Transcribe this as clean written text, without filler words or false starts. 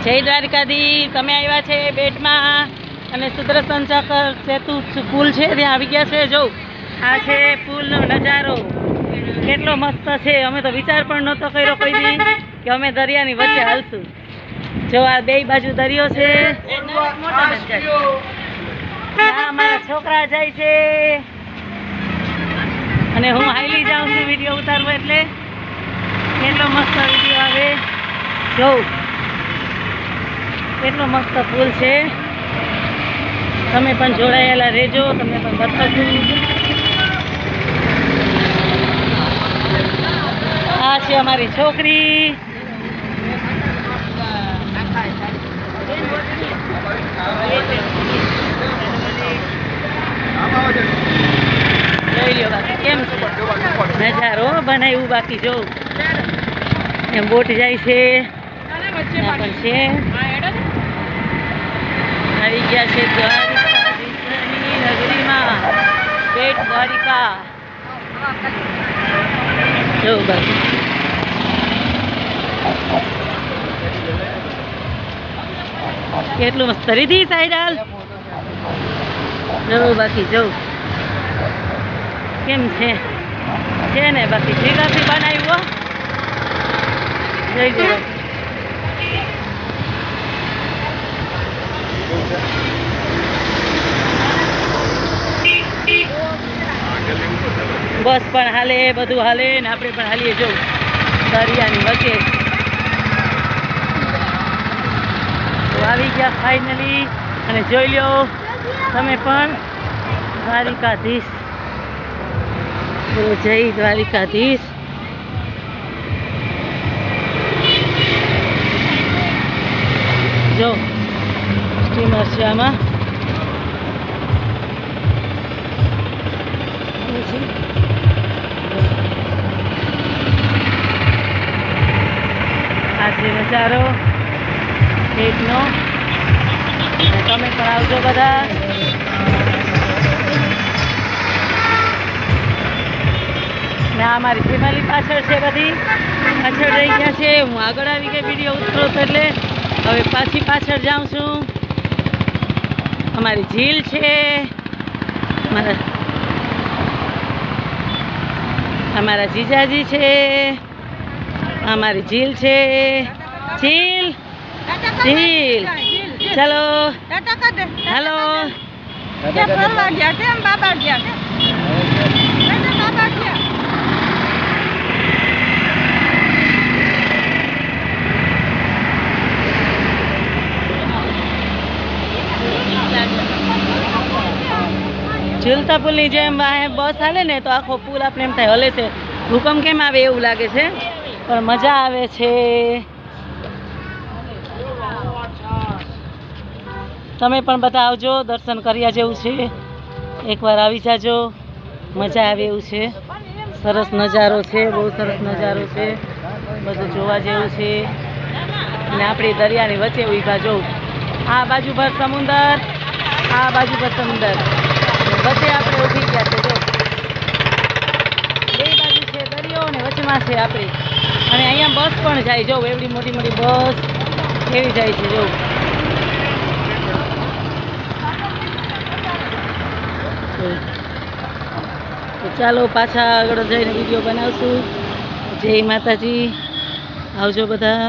જય દ્વારકાધીશ. તમે આવ્યા છે બેટમાં અને સુદર્શન ચક્ર સેતુ પુલ છે ત્યાં આવી ગયા છે. જો આ છે પુલનો નજારો, કેટલો મસ્ત છે. અમે તો વિચાર પણ નહોતો કર્યો કોઈ દી કે અમે દરિયાની વચ્ચે હાલશું. જો આ બે બાજુ દરિયો છે. અમારા છોકરા જાય છે અને હું હાઈલી જાઉં છું વિડીયો ઉતારવા, એટલે કેટલો મસ્ત વિડીયો આવે. જો કેટલો મસ્ત પુલ છે. તમે પણ જોડાયેલા રહેજો, તમને પણ બતાવશું. આ છે અમારી છોકરી. જોઈ લો બાકી કેમ છે નજારો બનાવ્યું. બાકી જો એમ બોટ જાય છે, ત્યાં પણ છે. આવી ગયા છે દ્વારિકાધીશની નગરીમાં, બેટ દ્વારિકા. જો બાકી કેટલું મસ્ત રીધી સાઈડ હાલ. જો બાકી જો કેમ છે ને બાકી ભેગાથી બનાવ્યું. જઈ જવા બસ પણ હાલે, બધું હાલે ને આપણે પણ હાલીએ. જો દરિયાની વચ્ચે આવી ગયા ફાઇનલી. અને જોઈ લો તમે પણ દ્વારિકાધીશ. જય દ્વારિકાધીશ. જો સ્ટીમર છે આમાં. આ છે નજારો બેટનો. તમે પણ આવજો બધા. ને આ મારી ફેમિલી પાછળ છે, બધી પાછળ રહી ગયા છે. હું આગળ આવી ગઈ વિડીયો ઉતરો તો, એટલે હવે પાછળ જાઉં છું. અમારી ઝીલ છે, અમારા જીજાજી છે, અમારી ઝીલ છે. ઝીલ ચલો હાલો. ઝૂલતા પુલની જેમ બસ હાલે ને તો આખો પુલ આપણે એમ થાય હલે છે. ભૂકંપ કેમ આવે એવું લાગે છે, પણ મજા આવે છે. તમે પણ બધા આવજો, દર્શન કર્યા જેવું છે. એકવાર આવી જાજો, મજા આવે એવું છે. સરસ નજારો છે, બહુ સરસ નજારો છે, બધું જોવા જેવું છે. અને આપણી દરિયાની વચ્ચે ઊભા જો. આ બાજુ પર સમુદર, આ બાજુ પર સમુદર, વચ્ચે આપણે ઊભી ગયા છે. જો બે બાજુ છે દરિયો અને વચમાં છે આપણી. અને અહીંયા બસ પણ જાય. જો એવડી મોટી મોટી બસ કેવી જાય છે. જો તો ચાલો પાછા આગળ જઈને વિડીયો બનાવશું. જય માતાજી. આવજો બધા.